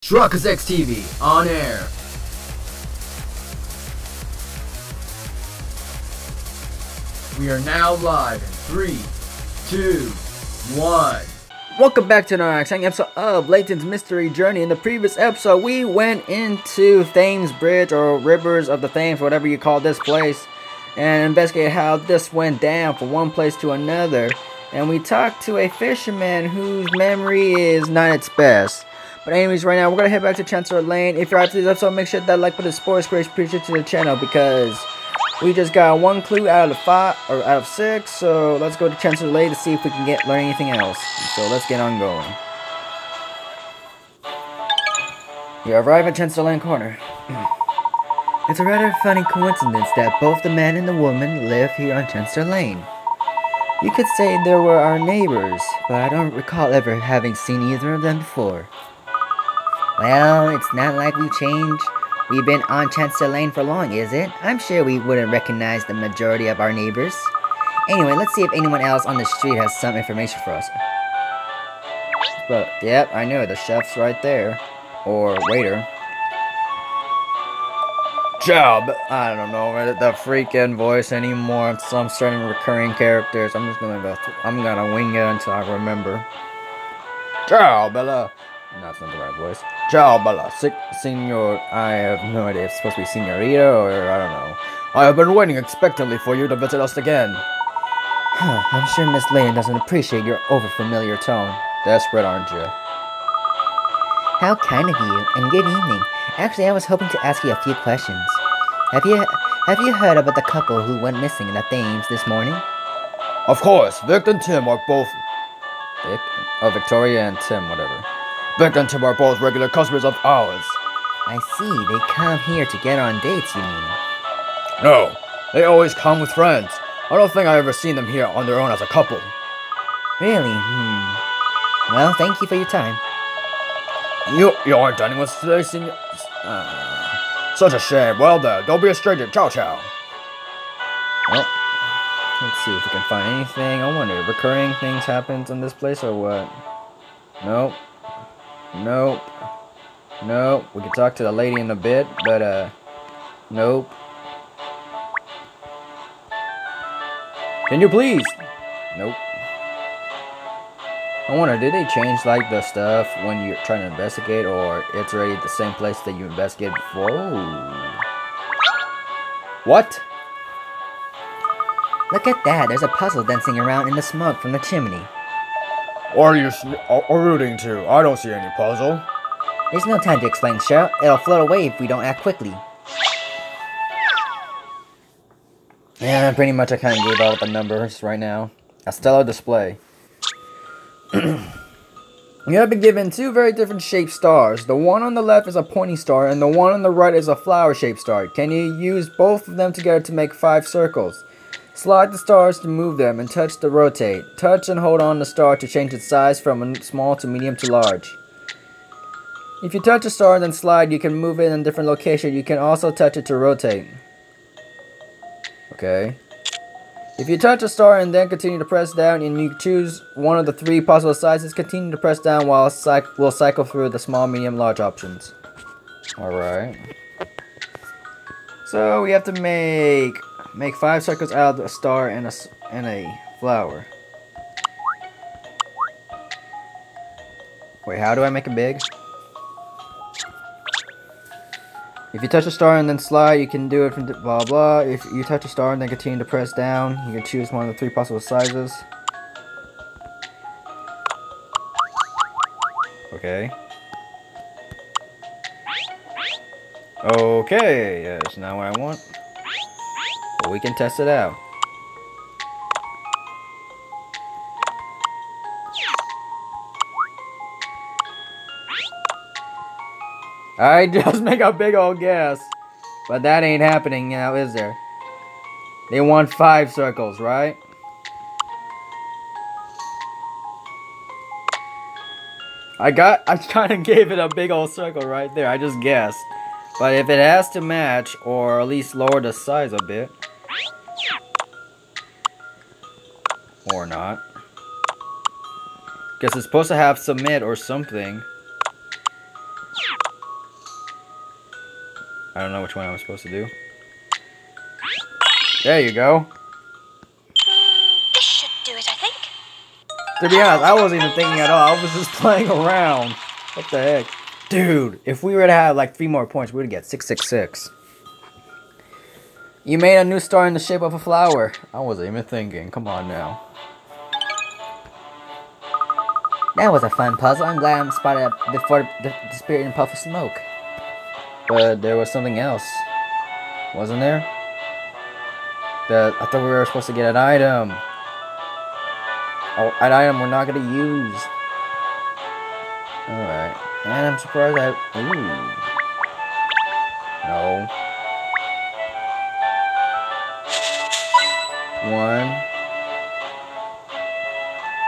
Truckers X TV on air. We are now live in 3, 2, 1. Welcome back to another exciting episode of Layton's Mystery Journey. In the previous episode, we went into Thames Bridge, or Rivers of the Thames, whatever you call this place, and investigated how this went down from one place to another. And we talked to a fisherman whose memory is not its best. But anyways, right now, we're going to head back to Chancellor Lane. If you're out to this episode, make sure that like button supports great appreciation to the channel, because we just got one clue out of 6. So let's go to Chancellor Lane to see if we can learn anything else. So let's get on going. We arrive at Chancellor Lane Corner. It's a rather funny coincidence that both the man and the woman live here on Chancellor Lane. You could say they were our neighbors, but I don't recall ever having seen either of them before. Well, it's not like we've been on Chancellor Lane for long, is it? I'm sure we wouldn't recognize the majority of our neighbors. Anyway, let's see if anyone else on the street has some information for us. But, yep, I know, the chef's right there. Or waiter. Job! I don't know the freaking voice anymore. Some certain recurring characters. I'm gonna wing it until I remember. Ciao, Bella! That's not the right voice. Ciao, Bella. Senor, I have no idea if it's supposed to be Senorita or I don't know. I have been waiting expectantly for you to visit us again. I'm sure Miss Layton doesn't appreciate your overfamiliar tone. Desperate, aren't you? How kind of you, and good evening. Actually, I was hoping to ask you a few questions. Have you heard about the couple who went missing in the Thames this morning? Of course, Vic and Tim are both... Vic? Oh, Victoria and Tim, whatever. Vic and Tim are both regular customers of ours. I see, they come here to get on dates, you mean? No, they always come with friends. I don't think I've ever seen them here on their own as a couple. Really? Well, thank you for your time. You aren't dining with us today, senor? Such a shame. Well then, don't be a stranger. Ciao, ciao. Well, let's see if we can find anything. I wonder, recurring things happens in this place or what? Nope. Nope. Nope. We can talk to the lady in a bit, but, nope. Can you please? Nope. I wonder, did they change, like, the stuff when you're trying to investigate, or it's already the same place that you investigated before? Ooh. What? Look at that, there's a puzzle dancing around in the smoke from the chimney. What are you alluding to? I don't see any puzzle. There's no time to explain, Cheryl. It'll float away if we don't act quickly. Yeah, pretty much I kind of gave out the numbers right now. A stellar display. You have been given 2 very different shaped stars. The one on the left is a pointy star, and the one on the right is a flower-shaped star. Can you use both of them together to make 5 circles? Slide the stars to move them, and touch to rotate. Touch and hold on the star to change its size from small to medium to large. If you touch a star and then slide, you can move it in a different location. You can also touch it to rotate. Okay. If you touch a star and then continue to press down and you choose one of the 3 possible sizes, continue to press down while we'll cycle through the small, medium, large options. Alright. So we have to make 5 circles out of a star and a flower. Wait, how do I make it big? If you touch a star and then slide, you can do it from blah blah. If you touch a star and then continue to press down, you can choose one of the 3 possible sizes. Okay. Okay, yeah, that's not what I want. But we can test it out. I just make a big old guess. But that ain't happening now, is there? They want 5 circles, right? I kind of gave it a big old circle right there. I just guessed. But if it has to match, or at least lower the size a bit. Or not. Guess it's supposed to have submit or something. I don't know which one I'm supposed to do. There you go. This should do it, I think. To be honest, I wasn't even thinking at all. I was just playing around. What the heck? Dude, if we were to have like 3 more points, we would get 666. You made a new star in the shape of a flower. I wasn't even thinking. Come on now. That was a fun puzzle. I'm glad I spotted it before the spirit in a puff of smoke. But there was something else. Wasn't there? I thought we were supposed to get an item. Oh, an item we're not going to use. Alright. And I'm surprised I... Ooh. No.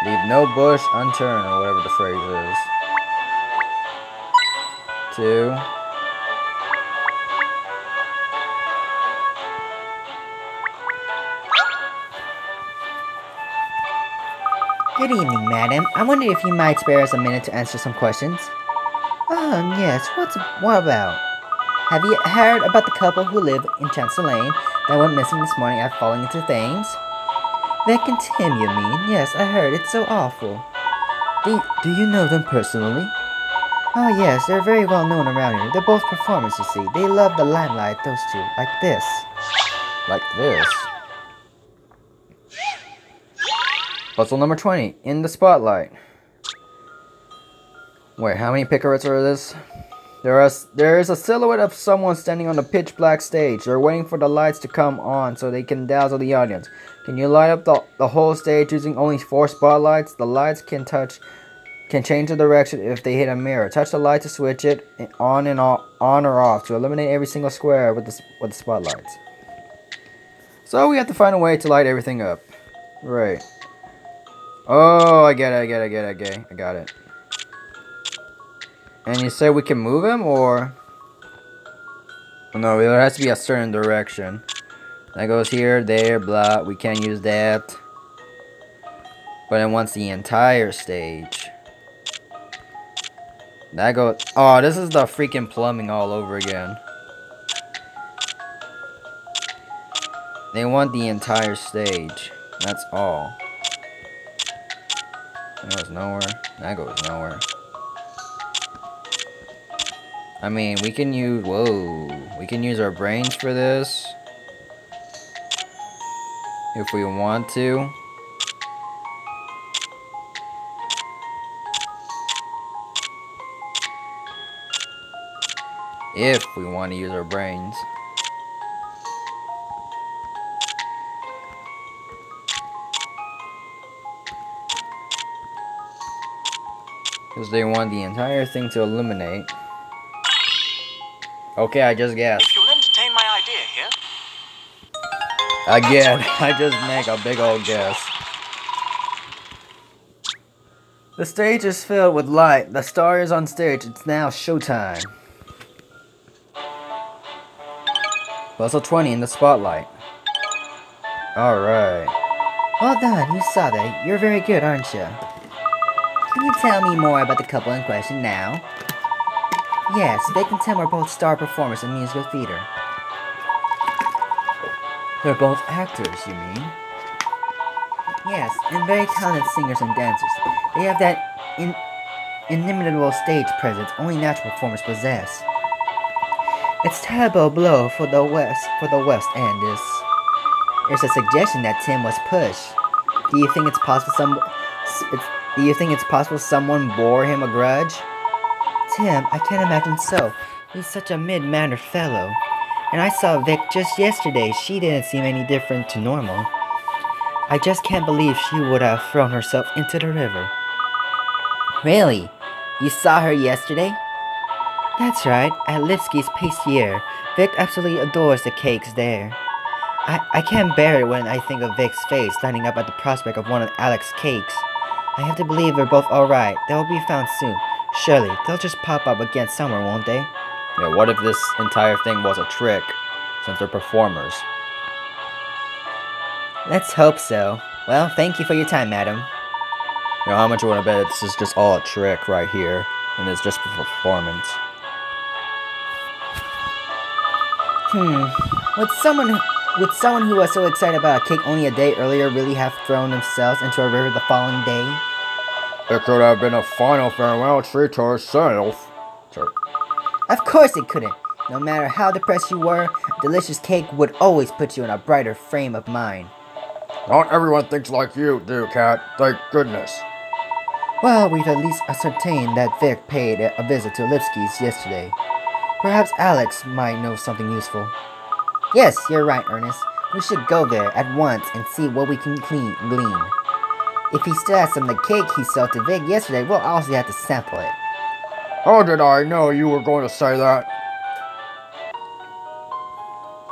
1. Leave no bush unturned, or whatever the phrase is. 2. Good evening, madam. I wonder if you might spare us a minute to answer some questions. Yes. What about? Have you heard about the couple who live in Chancellor Lane that went missing this morning after falling into Thames? Vic and Tim, you mean? Yes, I heard. It's so awful. Do you know them personally? Oh, yes. They're very well known around here. They're both performers, you see. They love the limelight, those two. Like this. Like this. Puzzle number 20. In the spotlight. Wait, how many picarettes are this? There is a silhouette of someone standing on a pitch black stage. They're waiting for the lights to come on so they can dazzle the audience. Can you light up the whole stage using only 4 spotlights? The lights can change the direction if they hit a mirror. Touch the light to switch it on or off to eliminate every single square with the spotlights. So we have to find a way to light everything up. Right. Oh, I get it. I got it. And you say we can move him, or... No, there has to be a certain direction. That goes here, there, blah. We can't use that. But it wants the entire stage. That goes... Oh, this is the freaking plumbing all over again. They want the entire stage. That's all. That goes nowhere. That goes nowhere. I mean, we can use... Whoa. We can use our brains for this. If we want to. If we want to use our brains. Because they want the entire thing to illuminate. Okay, I just guessed. If you'll entertain my idea here. Again, I just make a big old guess. The stage is filled with light. The star is on stage. It's now showtime. Puzzle 20 in the spotlight. Alright. Well done. You saw that. You're very good, aren't you? Can you tell me more about the couple in question now? Yes, Vic and Tim are both star performers in musical theater. They're both actors, you mean? Yes, and very talented singers and dancers. They have that inimitable stage presence only natural performers possess. It's a terrible blow for the West End. There's a suggestion that Tim was pushed. Do you think it's possible someone bore him a grudge? Tim, I can't imagine so. He's such a mid-mannered fellow. And I saw Vic just yesterday. She didn't seem any different to normal. I just can't believe she would have thrown herself into the river. Really? You saw her yesterday? That's right, at Lipsky's Pastelier. Vic absolutely adores the cakes there. I can't bear it when I think of Vic's face lighting up at the prospect of one of Alex's cakes. I have to believe they're both alright. They'll be found soon. Surely, they'll just pop up again somewhere, won't they? Yeah, what if this entire thing was a trick, since they're performers? Let's hope so. Well, thank you for your time, madam. You know, how much you want to bet this is just all a trick right here, and it's just for performance? Would someone who was so excited about a cake only a day earlier really have thrown themselves into a river the following day? It could have been a final farewell treat to herself. Of course it couldn't. No matter how depressed you were, a delicious cake would always put you in a brighter frame of mind. Not everyone thinks like you do, Kat. Thank goodness. Well, we've at least ascertained that Vic paid a visit to Lipsky's yesterday. Perhaps Alex might know something useful. Yes, you're right, Ernest. We should go there at once and see what we can glean. If he still has some of the cake he sold to Vic yesterday, we'll also have to sample it. How did I know you were going to say that?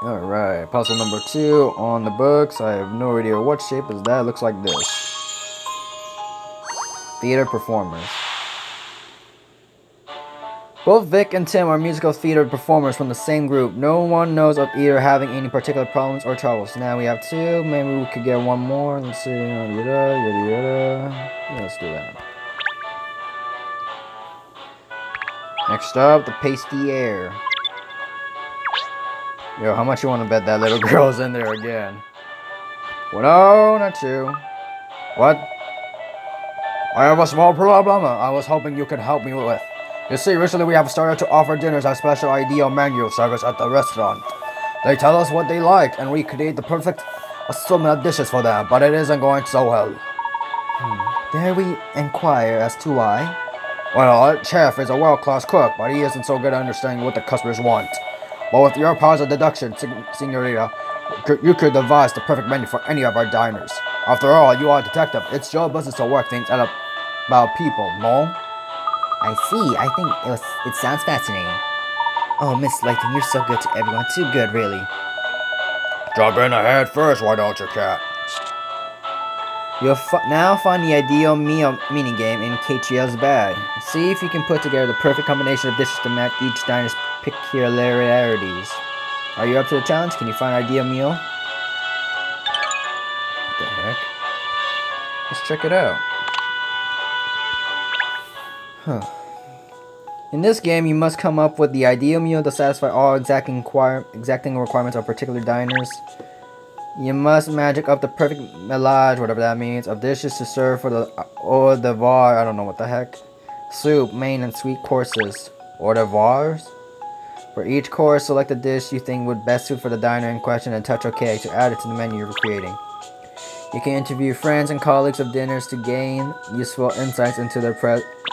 Alright, puzzle number 2 on the books. I have no idea what shape is that. It looks like this. Theater performers. Both Vic and Tim are musical theater performers from the same group. No one knows of either having any particular problems or troubles. Now we have 2. Maybe we could get one more. Let's see. Yada, yada, yada. Yeah, let's do that. Next up, the pasty air. Yo, how much you want to bet that little girl's in there again? Well, no, not you. What? I have a small problem I was hoping you could help me with. You see, recently we have started to offer dinners as special ideal menu service at the restaurant. They tell us what they like, and we create the perfect assortment of dishes for them, but it isn't going so well. Dare we inquire as to why? Well, our chef is a world-class cook, but he isn't so good at understanding what the customers want. But with your powers of deduction, Senorita, you could devise the perfect menu for any of our diners. After all, you are a detective. It's your business to work things out about people, no? I see. I think it sounds fascinating. Oh, Miss Layton, you're so good to everyone. Too good, really. Jump in ahead first, why don't you, Kat? You'll now find the ideal meal minigame in Katrielle's bag. See if you can put together the perfect combination of dishes to match each diner's peculiarities. Are you up to the challenge? Can you find an ideal meal? What the heck? Let's check it out. In this game, you must come up with the ideal meal to satisfy all exacting requirements of particular diners. You must magic up the perfect melange, whatever that means, of dishes to serve for the hors d'oeuvre, I don't know what the heck. Soup, main, and sweet courses. Hors d'oeuvres? For each course, select a dish you think would best suit for the diner in question and touch OK to add it to the menu you're creating. You can interview friends and colleagues of dinners to gain useful insights into their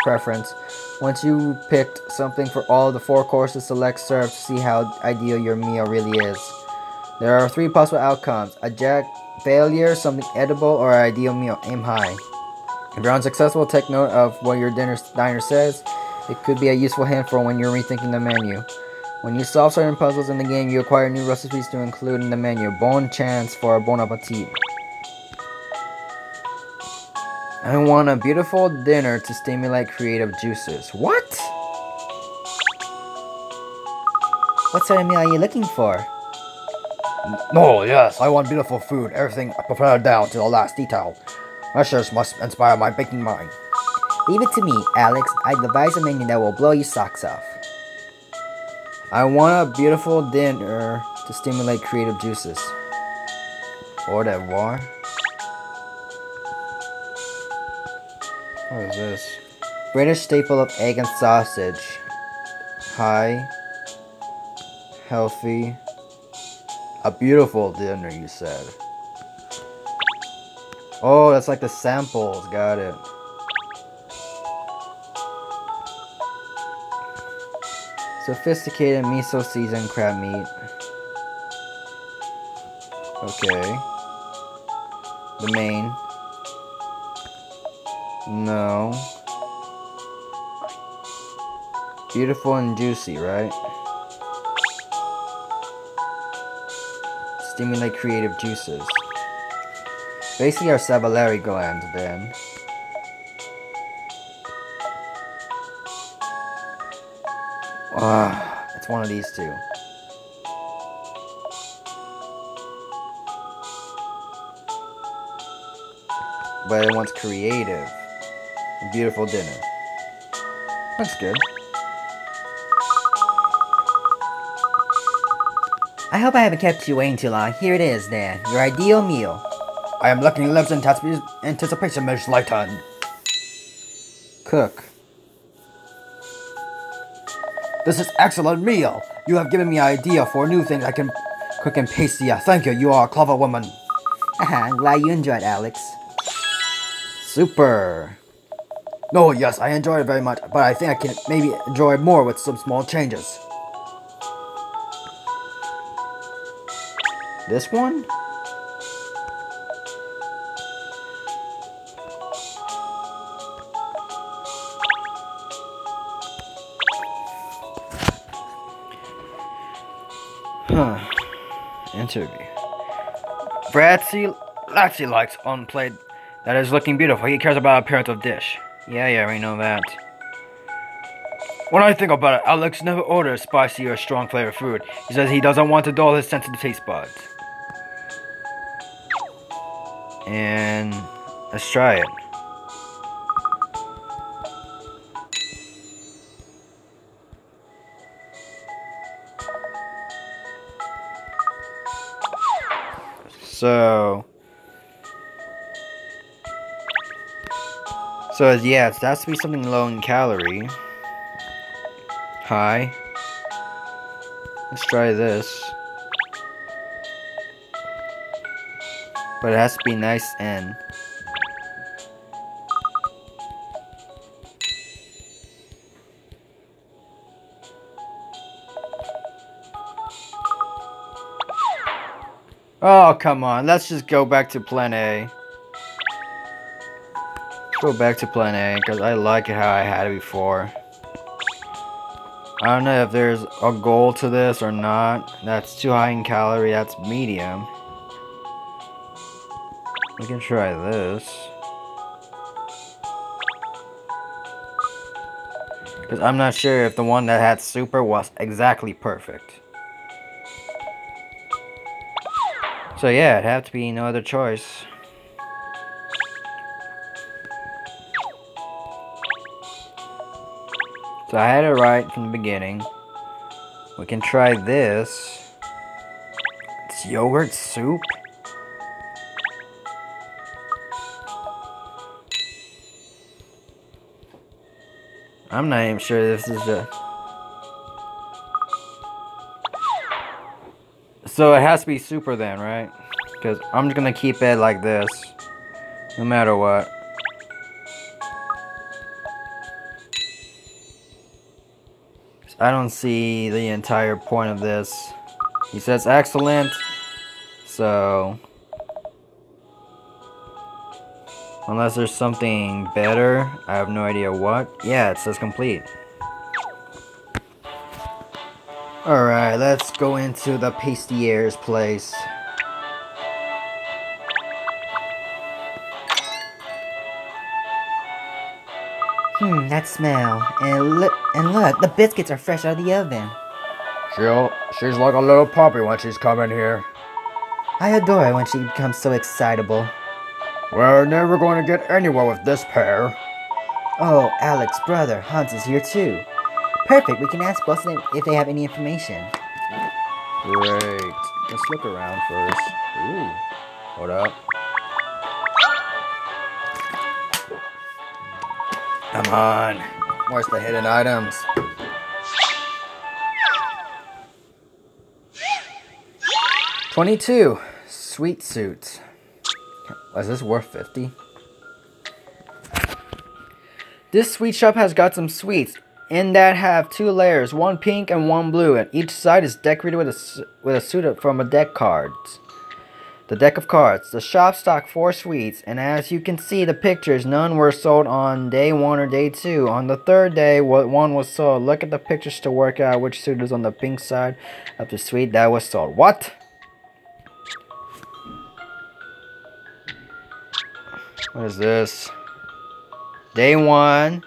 preference. Once you picked something for all of the 4 courses, select serve to see how ideal your meal really is. There are 3 possible outcomes: a failure, something edible, or an ideal meal. Aim high. If you're unsuccessful, take note of what your diner says. It could be a useful hint for when you're rethinking the menu. When you solve certain puzzles in the game, you acquire new recipes to include in the menu. Bon chance for a bon appetit. I want a beautiful dinner to stimulate creative juices. What? What sort of meal are you looking for? Oh, yes, I want beautiful food. Everything prepared down to the last detail. Measures must inspire my baking mind. Leave it to me, Alex. I devise a menu that will blow your socks off. I want a beautiful dinner to stimulate creative juices. Hors d'oeuvre. What is this? British staple of egg and sausage. High. Healthy. A beautiful dinner, you said. Oh, that's like the samples. Got it. Sophisticated miso seasoned crab meat. Okay. The main. No. Beautiful and juicy, right? Stimulate creative juices. Basically our salivary glands, then. It's one of these 2. But it wants creative. A beautiful dinner. That's good. I hope I haven't kept you waiting too long. Here it is, then. Your ideal meal. I am looking lips in anticipation, Miss Layton. Cook. This is excellent meal. You have given me an idea for new things I can cook and pasty. Thank you. You are a clever woman. I'm glad you enjoyed, Alex. Super. No, yes, I enjoyed it very much, but I think I can maybe enjoy it more with some small changes. This one? Huh. Interview. Latsy likes on plate that is looking beautiful. He cares about appearance of dish. Yeah, we know that. When I think about it, Alex never orders spicy or strong flavored food. He says he doesn't want to dull his sensitive taste buds. And let's try it. So yeah, it has to be something low in calorie. High. Let's try this. But it has to be nice and... Oh, come on. Let's just go back to plan A. Go back to plan A, because I like it how I had it before. I don't know if there's a goal to this or not. That's too high in calorie. That's medium. We can try this. Because I'm not sure if the one that had super was exactly perfect. So yeah, it'd have to be no other choice. So I had it right from the beginning. We can try this. It's yogurt soup? I'm not even sure this is a... So it has to be super then, right? Because I'm just gonna keep it like this. No matter what. I don't see the entire point of this. He says excellent. So... unless there's something better, I have no idea what. Yeah, it says complete. Alright, let's go into the pastier's place. That smell. And look, the biscuits are fresh out of the oven. She's like a little puppy when she's coming here. I adore her when she becomes so excitable. We're never going to get anywhere with this pair. Oh, Alex's brother, Hans, is here too. Perfect, we can ask both of them if they have any information. Great. Let's look around first. Ooh. Hold up. Come on. Where's the hidden items? $22. Sweet suits. Is this worth 50? This sweet shop has got some sweets in that have 2 layers, one pink and one blue, and each side is decorated with a suit from a deck cards. The deck of cards. The shop stocked 4 sweets, and as you can see the pictures, none were sold on day 1 or day 2. On the 3rd day, one was sold. Look at the pictures to work out which suit is on the pink side of the sweet that was sold. What? What is this? Day 1,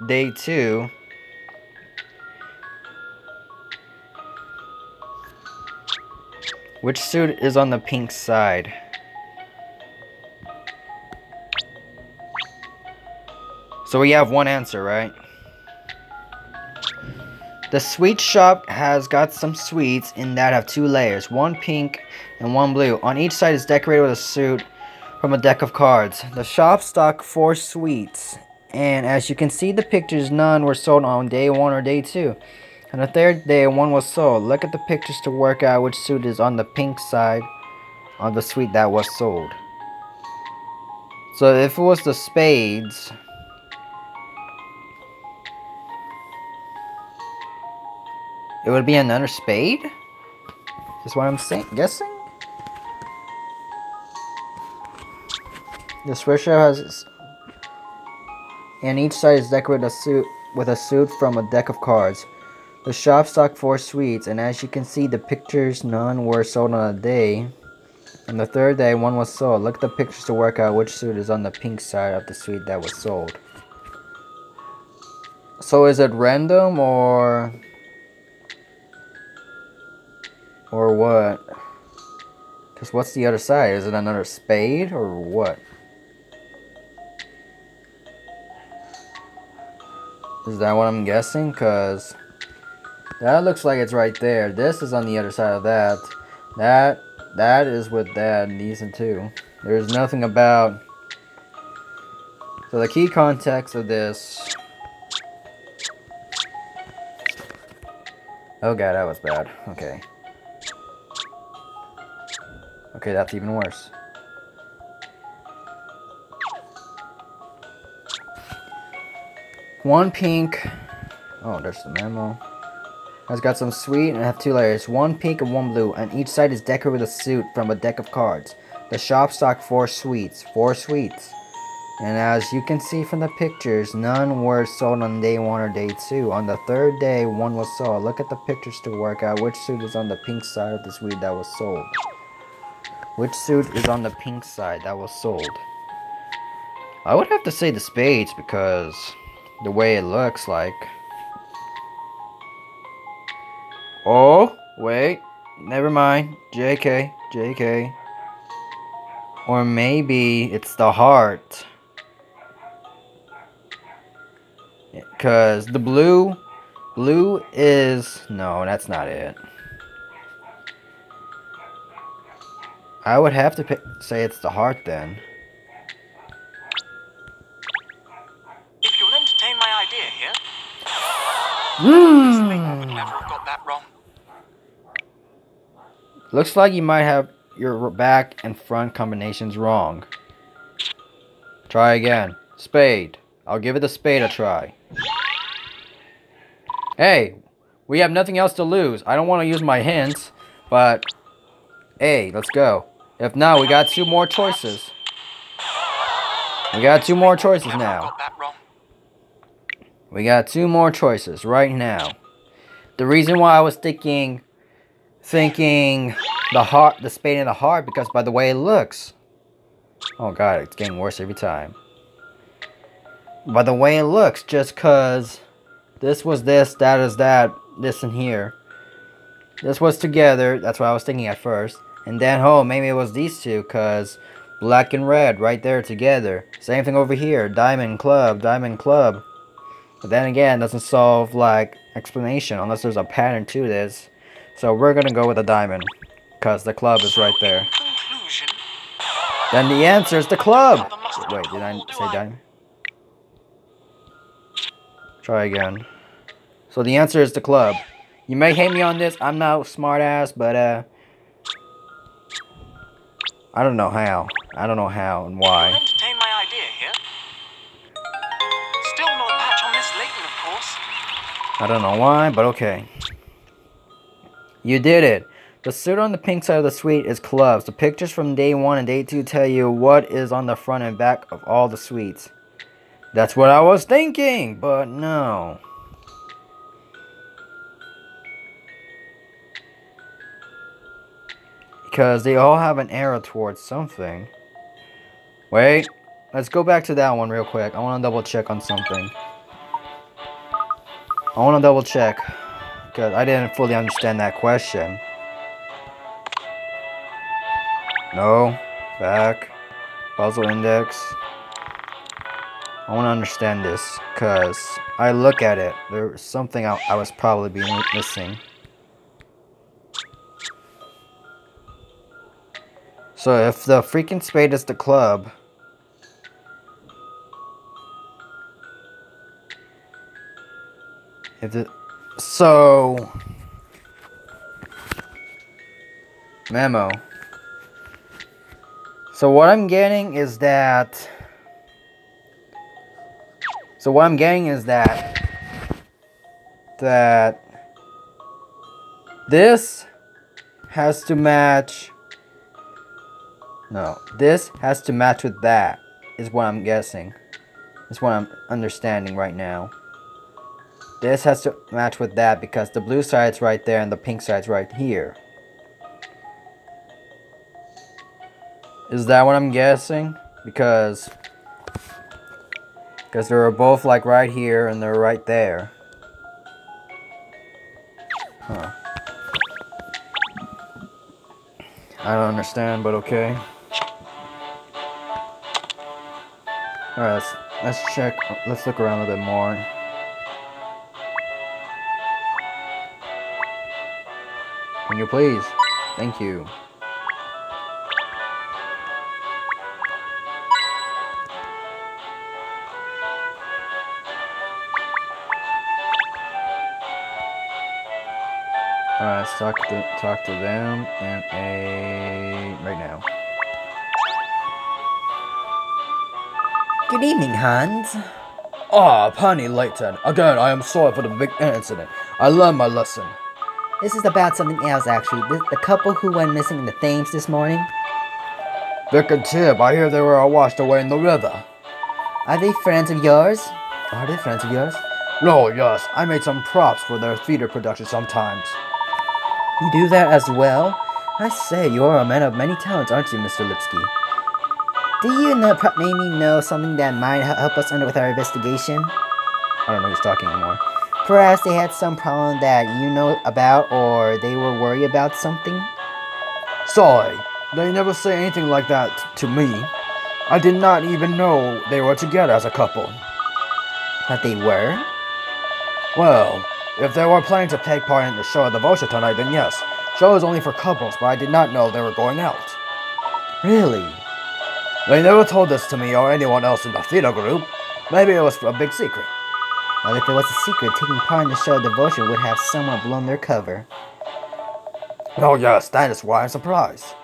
day 2. Which suit is on the pink side? So we have one answer, right? The sweet shop has got some sweets in that have 2 layers, one pink and one blue. On each side is decorated with a suit from a deck of cards. The shop stocked 4 sweets, and as you can see the pictures, none were sold on day 1 or day 2. On the 3rd day, 1 was sold. Look at the pictures to work out which suit is on the pink side of the suite that was sold. So if it was the spades, it would be another spade? Is what I'm guessing? The swisher has, and each side is decorated with a suit from a deck of cards. The shop stocked 4 sweets, and as you can see the pictures, none were sold on a day. On the 3rd day, 1 was sold. Look at the pictures to work out which suit is on the pink side of the suite that was sold. So is it random or what? Because what's the other side? Is it another spade or what? Is that what I'm guessing? Because that looks like it's right there. This is on the other side of that. That is with that and these and 2. There's nothing about... So the key context of this... Oh god, that was bad. Okay. Okay, that's even worse. One pink. Oh, there's the memo. Has got some sweet and have 2 layers. 1 pink and 1 blue. And each side is decorated with a suit from a deck of cards. The shop stocked 4 sweets. 4 sweets. And as you can see from the pictures, none were sold on day 1 or day 2. On the 3rd day, 1 was sold. Look at the pictures to work out which suit is on the pink side of the suite that was sold. Which suit is on the pink side that was sold? I would have to say the spades because the way it looks like. Oh, wait. Never mind. JK. JK. Or maybe it's the heart. Because the blue is... No, that's not it. I would have to say it's the heart then. If you'll entertain my idea here... I would never have got that wrong. Looks like you might have your back and front combinations wrong. Try again. Spade. I'll give it the spade a try. Hey, we have nothing else to lose. I don't want to use my hints, but hey, let's go. If not, we got 2 more choices. We got 2 more choices now. We got 2 more choices right now. The reason why I was thinking the spade and the heart, because by the way it looks. Oh god, it's getting worse every time. By the way it looks, just cause this was this, that is that, this and here. This was together, that's what I was thinking at first. And then, oh, maybe it was these 2, cause black and red right there together. Same thing over here, diamond, club, diamond, club. But then again, doesn't solve, like, explanation, unless there's a pattern to this. So we're gonna go with a diamond, cause the club is right there. Then the answer is the club! Wait, did I say diamond? Try again. So the answer is the club. You may hate me on this, I'm not smart ass, but I don't know how. I don't know how and why. Entertain my idea here. Still no patch on Miss Layton, of course. I don't know why, but okay. You did it. The suit on the pink side of the suite is clubs. The pictures from day 1 and day 2 tell you what is on the front and back of all the suites. That's what I was thinking, but no. Because they all have an arrow towards something. Wait, let's go back to that one real quick. I want to double check on something. I want to double check. Because I didn't fully understand that question. No. Back. Puzzle index. I want to understand this, because I look at it. There's something I was probably being missing. So if the freaking spade is the club... So... Memo. So what I'm getting is that... That this has to match... No, this has to match with that, is what I'm guessing. Is what I'm understanding right now. This has to match with that because the blue side's right there and the pink side's right here. Is that what I'm guessing? Because they were both like right here and they're right there. Huh. I don't understand, but okay. Alright, let's check. Let's look around a bit more. Can you please? Thank you. Alright, let's talk to them right now. Good evening, Hans. Ah, Penny Layton. Again, I am sorry for the big incident. I learned my lesson. This is about something else, actually. The couple who went missing in the Thames this morning. Vic and Tib, I hear they were all washed away in the river. Are they friends of yours? No, yes, I made some props for their theater production sometimes. You do that as well? I say, you're a man of many talents, aren't you, Mr. Lipsky? Do you maybe know something that might help us with our investigation? I don't know who's talking anymore. Perhaps they had some problem that you know about, or they were worried about something? Sorry, they never say anything like that to me. I did not even know they were together as a couple. But they were? Well, if they were planning to take part in the show at the Vulture tonight, then yes. Show is only for couples, but I did not know they were going out. Really? They never told this to me or anyone else in the theater group. Maybe it was a big secret. Well, if it was a secret, taking part in the show at the Vulture would have somewhat blown their cover. Oh yes, that is why I'm surprised.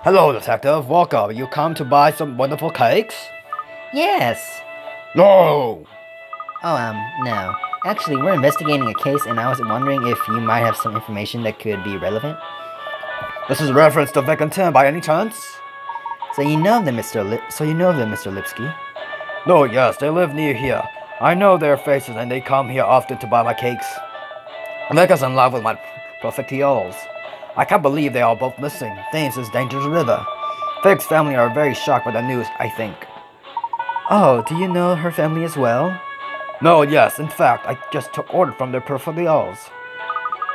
Hello, detective. Welcome. You come to buy some wonderful cakes? Yes. No! Oh, no. Actually, we're investigating a case, and I was wondering if you might have some information that could be relevant. This is a reference to Vic and Tim by any chance? So you know them, Mr. Lipsky? No, yes, they live near here. I know their faces, and they come here often to buy my cakes. Vic is in love with my profiteroles. I can't believe they are both missing. Thames is dangerous river. Vic's family are very shocked by the news, I think. Oh, do you know her family as well? No, yes, in fact, I just took order from their profiteroles.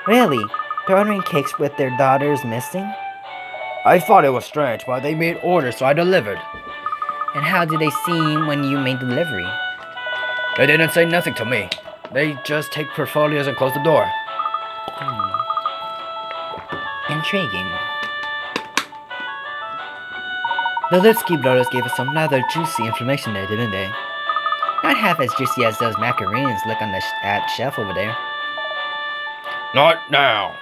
Really? They're ordering cakes with their daughters missing? I thought it was strange, but they made orders, so I delivered. And how did they seem when you made delivery? They didn't say nothing to me. They just take portfolios and close the door. Intriguing. The Lipsky brothers gave us some rather juicy information there, didn't they? Not half as juicy as those macaroons look on the shelf over there. Not now.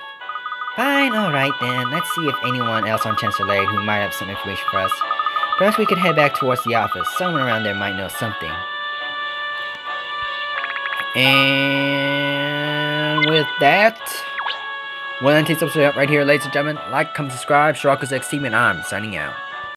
Fine, alright then. Let's see if anyone else on Chancellor Lane who might have some information for us. Perhaps we could head back towards the office. Someone around there might know something. And with that, we'll end today's episode right here, ladies and gentlemen. Like, comment, subscribe, Shiraka's X Team, and I'm signing out.